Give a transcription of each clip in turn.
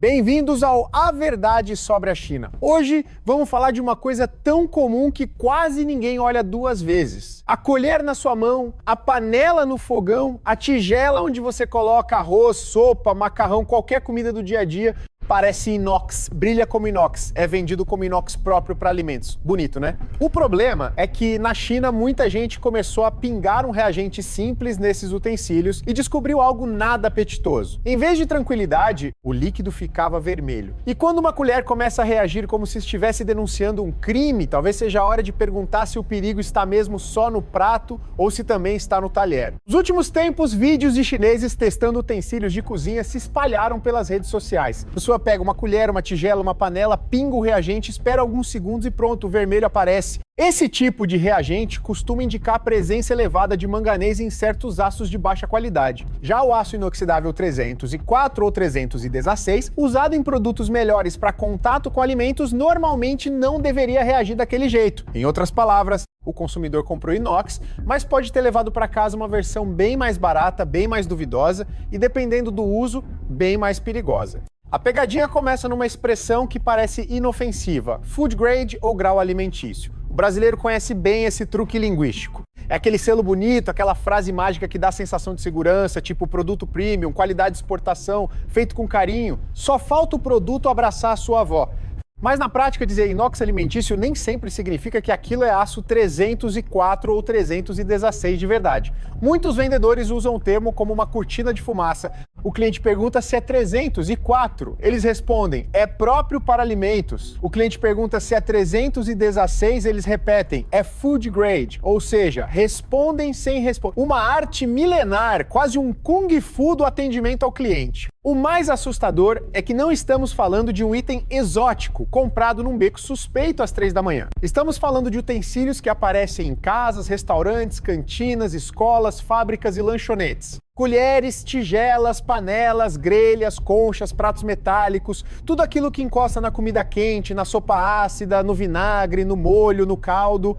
Bem-vindos ao A Verdade sobre a China. Hoje vamos falar de uma coisa tão comum que quase ninguém olha duas vezes. A colher na sua mão, a panela no fogão, a tigela onde você coloca arroz, sopa, macarrão, qualquer comida do dia a dia, parece inox, brilha como inox, é vendido como inox próprio para alimentos. Bonito, né? O problema é que na China muita gente começou a pingar um reagente simples nesses utensílios e descobriu algo nada apetitoso. Em vez de tranquilidade, o líquido ficava vermelho. E quando uma colher começa a reagir como se estivesse denunciando um crime, talvez seja a hora de perguntar se o perigo está mesmo só no prato ou se também está no talher. Nos últimos tempos, vídeos de chineses testando utensílios de cozinha se espalharam pelas redes sociais. A pessoa pega uma colher, uma tigela, uma panela, pinga o reagente, espera alguns segundos e pronto, o vermelho aparece. Esse tipo de reagente costuma indicar a presença elevada de manganês em certos aços de baixa qualidade. Já o aço inoxidável 304 ou 316, usado em produtos melhores para contato com alimentos, normalmente não deveria reagir daquele jeito. Em outras palavras, o consumidor comprou inox, mas pode ter levado para casa uma versão bem mais barata, bem mais duvidosa e, dependendo do uso, bem mais perigosa. A pegadinha começa numa expressão que parece inofensiva, food grade ou grau alimentício. O brasileiro conhece bem esse truque linguístico. É aquele selo bonito, aquela frase mágica que dá sensação de segurança, tipo produto premium, qualidade de exportação, feito com carinho. Só falta o produto abraçar a sua avó. Mas na prática, dizer inox alimentício nem sempre significa que aquilo é aço 304 ou 316 de verdade. Muitos vendedores usam o termo como uma cortina de fumaça. O cliente pergunta se é 304. Eles respondem, é próprio para alimentos. O cliente pergunta se é 316, eles repetem, é food grade. Ou seja, respondem sem responder. Uma arte milenar, quase um kung fu do atendimento ao cliente. O mais assustador é que não estamos falando de um item exótico, comprado num beco suspeito às 3 da manhã. Estamos falando de utensílios que aparecem em casas, restaurantes, cantinas, escolas, fábricas e lanchonetes. Colheres, tigelas, panelas, grelhas, conchas, pratos metálicos, tudo aquilo que encosta na comida quente, na sopa ácida, no vinagre, no molho, no caldo.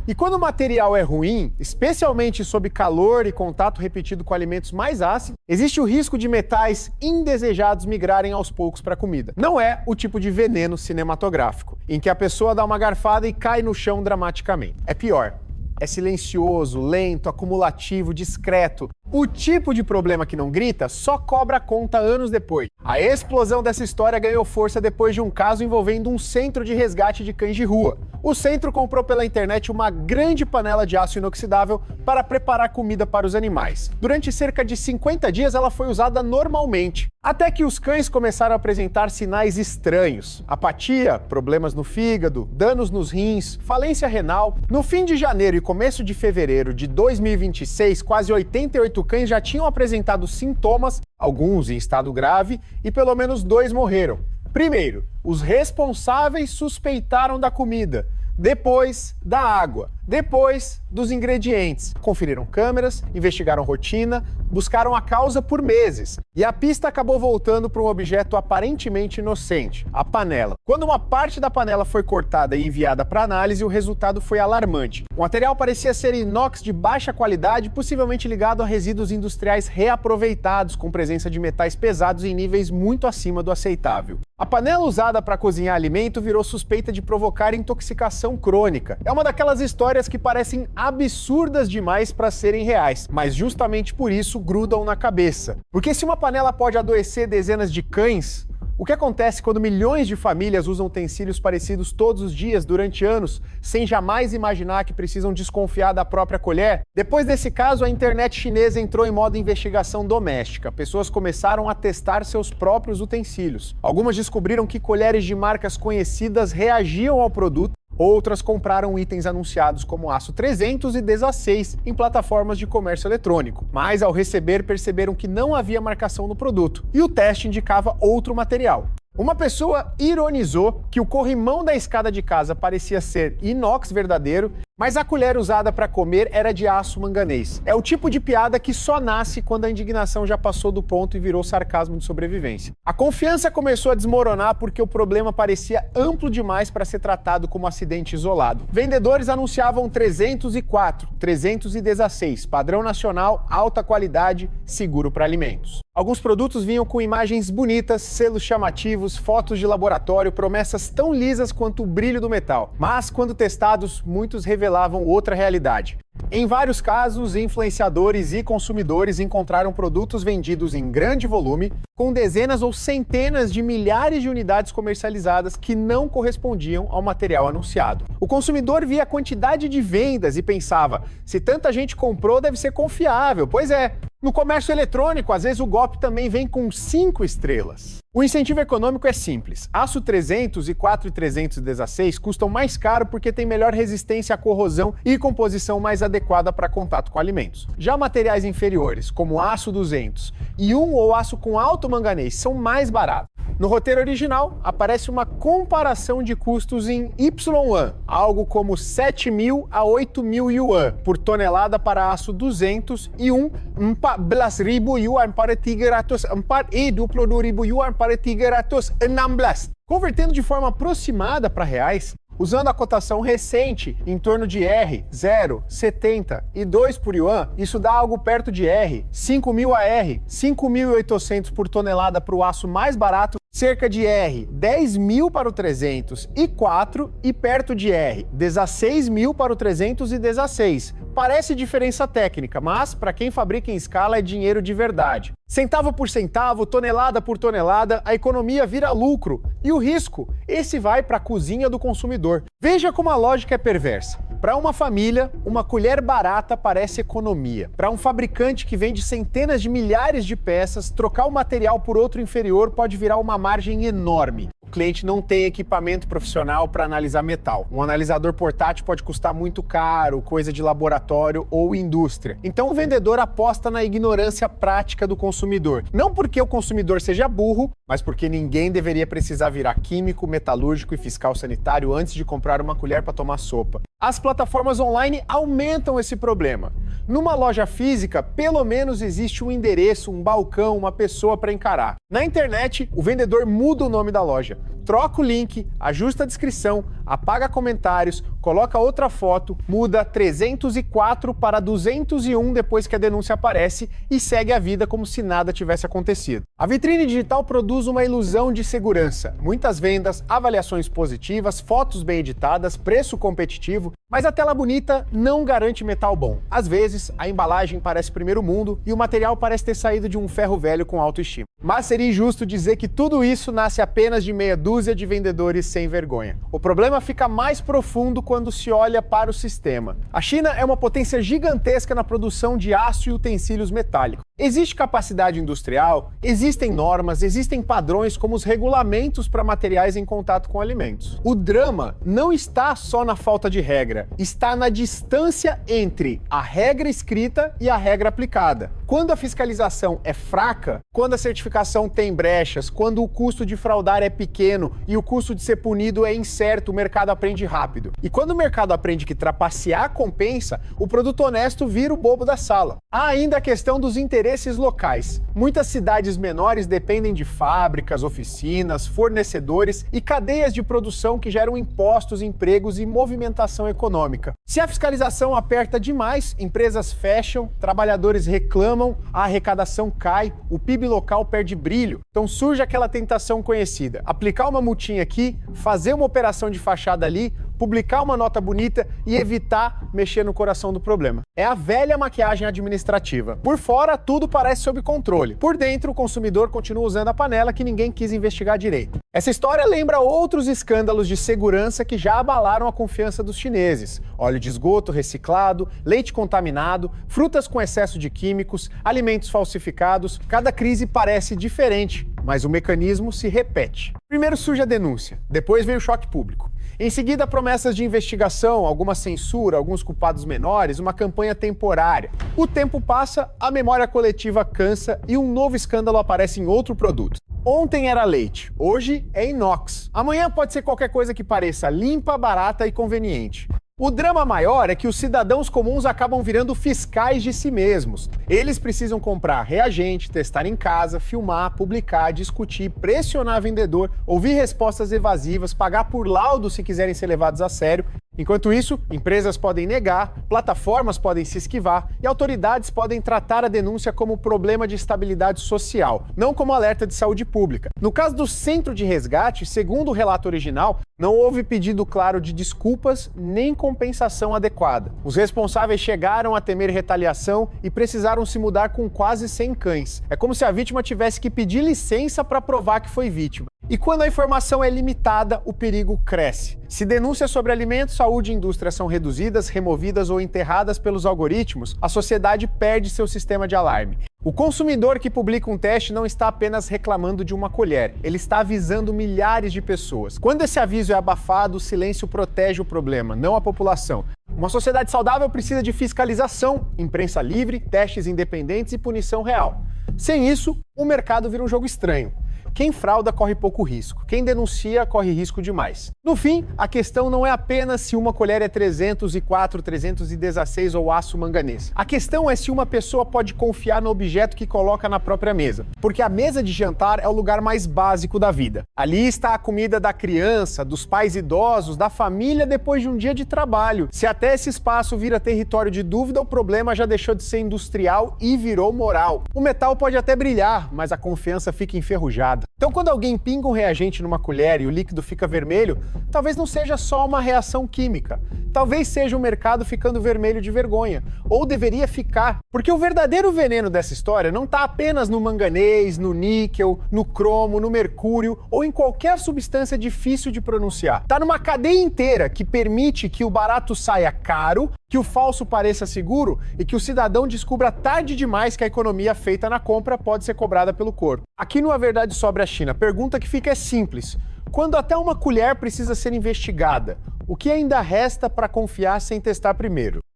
E quando o material é ruim, especialmente sob calor e contato repetido com alimentos mais ácidos, existe o risco de metais indesejados migrarem aos poucos para a comida. Não é o tipo de veneno cinematográfico, em que a pessoa dá uma garfada e cai no chão dramaticamente. É pior. É silencioso, lento, acumulativo, discreto. O tipo de problema que não grita só cobra a conta anos depois. A explosão dessa história ganhou força depois de um caso envolvendo um centro de resgate de cães de rua. O centro comprou pela internet uma grande panela de aço inoxidável para preparar comida para os animais. Durante cerca de 50 dias ela foi usada normalmente, até que os cães começaram a apresentar sinais estranhos. Apatia, problemas no fígado, danos nos rins, falência renal. No fim de janeiro e começo de fevereiro de 2026, quase 88 cães já tinham apresentado sintomas, alguns em estado grave, e pelo menos 2 morreram. Primeiro, os responsáveis suspeitaram da comida, depois da água, depois dos ingredientes. Conferiram câmeras, investigaram rotina, buscaram a causa por meses. E a pista acabou voltando para um objeto aparentemente inocente, a panela. Quando uma parte da panela foi cortada e enviada para análise, o resultado foi alarmante. O material parecia ser inox de baixa qualidade, possivelmente ligado a resíduos industriais reaproveitados, com presença de metais pesados em níveis muito acima do aceitável. A panela usada para cozinhar alimento virou suspeita de provocar intoxicação crônica. É uma daquelas histórias que parecem absurdas demais para serem reais, mas justamente por isso grudam na cabeça. Porque se uma panela pode adoecer dezenas de cães, o que acontece quando milhões de famílias usam utensílios parecidos todos os dias durante anos, sem jamais imaginar que precisam desconfiar da própria colher? Depois desse caso, a internet chinesa entrou em modo investigação doméstica. Pessoas começaram a testar seus próprios utensílios. Algumas descobriram que colheres de marcas conhecidas reagiam ao produto. Outras compraram itens anunciados como aço 316 em plataformas de comércio eletrônico, mas ao receber perceberam que não havia marcação no produto e o teste indicava outro material. Uma pessoa ironizou que o corrimão da escada de casa parecia ser inox verdadeiro, Mas a colher usada para comer era de aço manganês. É o tipo de piada que só nasce quando a indignação já passou do ponto e virou sarcasmo de sobrevivência. A confiança começou a desmoronar porque o problema parecia amplo demais para ser tratado como acidente isolado. Vendedores anunciavam 304, 316, padrão nacional, alta qualidade, seguro para alimentos. Alguns produtos vinham com imagens bonitas, selos chamativos, fotos de laboratório, promessas tão lisas quanto o brilho do metal. Mas, quando testados, muitos revelavam outra realidade. Em vários casos, influenciadores e consumidores encontraram produtos vendidos em grande volume, com dezenas ou centenas de milhares de unidades comercializadas que não correspondiam ao material anunciado. O consumidor via a quantidade de vendas e pensava: se tanta gente comprou, deve ser confiável. Pois é. No comércio eletrônico, às vezes o golpe também vem com 5 estrelas. O incentivo econômico é simples. Aço 300 e 4316 custam mais caro porque tem melhor resistência à corrosão e composição mais adequada para contato com alimentos. Já materiais inferiores, como aço 200 e ou aço com alto manganês, são mais baratos. No roteiro original, aparece uma comparação de custos em Y1, algo como 7.000 a 8.000 yuan por tonelada para aço 200 e 14.000 yuan para 320.000 yuan para 316. Convertendo de forma aproximada para reais, usando a cotação recente, em torno de R, 0,70 e 2 por yuan, isso dá algo perto de R, 5.000 a R, 5.800 por tonelada para o aço mais barato, cerca de R, 10.000 para o 304 e perto de R, 16.000 para o 316. Parece diferença técnica, mas para quem fabrica em escala é dinheiro de verdade. Centavo por centavo, tonelada por tonelada, a economia vira lucro. E o risco? Esse vai para a cozinha do consumidor. Veja como a lógica é perversa. Para uma família, uma colher barata parece economia. Para um fabricante que vende centenas de milhares de peças, trocar o material por outro inferior pode virar uma margem enorme. O cliente não tem equipamento profissional para analisar metal. Um analisador portátil pode custar muito caro, coisa de laboratório ou indústria. Então o vendedor aposta na ignorância prática do consumidor. Não porque o consumidor seja burro, mas porque ninguém deveria precisar virar químico, metalúrgico e fiscal sanitário antes de comprar uma colher para tomar sopa. As plataformas online aumentam esse problema. Numa loja física, pelo menos existe um endereço, um balcão, uma pessoa para encarar. Na internet, o vendedor muda o nome da loja, troca o link, ajusta a descrição, apaga comentários, coloca outra foto, muda 304 para 201 depois que a denúncia aparece e segue a vida como se nada tivesse acontecido. A vitrine digital produz uma ilusão de segurança, muitas vendas, avaliações positivas, fotos bem editadas, preço competitivo, mas a tela bonita não garante metal bom. Às vezes, a embalagem parece primeiro mundo e o material parece ter saído de um ferro velho com autoestima. Mas seria injusto dizer que tudo isso nasce apenas de meia dúzia de vendedores sem vergonha. O problema fica mais profundo quando se olha para o sistema. A China é uma potência gigantesca na produção de aço e utensílios metálicos. Existe capacidade industrial, existem normas, existem padrões como os regulamentos para materiais em contato com alimentos. O drama não está só na falta de regra, está na distância entre a regra escrita e a regra aplicada. Quando a fiscalização é fraca, quando a certificação tem brechas, quando o custo de fraudar é pequeno e o custo de ser punido é incerto, o mercado aprende rápido. E quando o mercado aprende que trapacear compensa, o produto honesto vira o bobo da sala. Há ainda a questão dos interesses locais. Muitas cidades menores dependem de fábricas, oficinas, fornecedores e cadeias de produção que geram impostos, empregos e movimentação econômica. Se a fiscalização aperta demais, empresas fecham, trabalhadores reclamam, a arrecadação cai, o PIB local perde brilho. Então surge aquela tentação conhecida: aplicar uma multinha aqui, fazer uma operação de fachada ali, publicar uma nota bonita e evitar mexer no coração do problema. É a velha maquiagem administrativa. Por fora, tudo parece sob controle. Por dentro, o consumidor continua usando a panela que ninguém quis investigar direito. Essa história lembra outros escândalos de segurança que já abalaram a confiança dos chineses. Óleo de esgoto reciclado, leite contaminado, frutas com excesso de químicos, alimentos falsificados. Cada crise parece diferente, mas o mecanismo se repete. Primeiro surge a denúncia, depois vem o choque público. Em seguida, promessas de investigação, alguma censura, alguns culpados menores, uma campanha temporária. O tempo passa, a memória coletiva cansa e um novo escândalo aparece em outro produto. Ontem era leite, hoje é inox. Amanhã pode ser qualquer coisa que pareça limpa, barata e conveniente. O drama maior é que os cidadãos comuns acabam virando fiscais de si mesmos. Eles precisam comprar reagente, testar em casa, filmar, publicar, discutir, pressionar vendedor, ouvir respostas evasivas, pagar por laudo se quiserem ser levados a sério. Enquanto isso, empresas podem negar, plataformas podem se esquivar e autoridades podem tratar a denúncia como problema de estabilidade social, não como alerta de saúde pública. No caso do Centro de Resgate, segundo o relato original, não houve pedido claro de desculpas nem compensação adequada. Os responsáveis chegaram a temer retaliação e precisaram se mudar com quase 100 cães. É como se a vítima tivesse que pedir licença para provar que foi vítima. E quando a informação é limitada, o perigo cresce. Se denúncias sobre alimentos, saúde e indústria são reduzidas, removidas ou enterradas pelos algoritmos, a sociedade perde seu sistema de alarme. O consumidor que publica um teste não está apenas reclamando de uma colher, ele está avisando milhares de pessoas. Quando esse aviso é abafado, o silêncio protege o problema, não a população. Uma sociedade saudável precisa de fiscalização, imprensa livre, testes independentes e punição real. Sem isso, o mercado vira um jogo estranho. Quem frauda corre pouco risco, quem denuncia corre risco demais. No fim, a questão não é apenas se uma colher é 304, 316 ou aço manganês. A questão é se uma pessoa pode confiar no objeto que coloca na própria mesa. Porque a mesa de jantar é o lugar mais básico da vida. Ali está a comida da criança, dos pais idosos, da família depois de um dia de trabalho. Se até esse espaço vira território de dúvida, o problema já deixou de ser industrial e virou moral. O metal pode até brilhar, mas a confiança fica enferrujada. Então, quando alguém pinga um reagente numa colher e o líquido fica vermelho, talvez não seja só uma reação química. Talvez seja o mercado ficando vermelho de vergonha. Ou deveria ficar. Porque o verdadeiro veneno dessa história não está apenas no manganês, no níquel, no cromo, no mercúrio ou em qualquer substância difícil de pronunciar. Está numa cadeia inteira que permite que o barato saia caro, que o falso pareça seguro e que o cidadão descubra tarde demais que a economia feita na compra pode ser cobrada pelo corpo. Aqui no A Verdade Sobre a China, a pergunta que fica é simples. Quando até uma colher precisa ser investigada, o que ainda resta para confiar sem testar primeiro?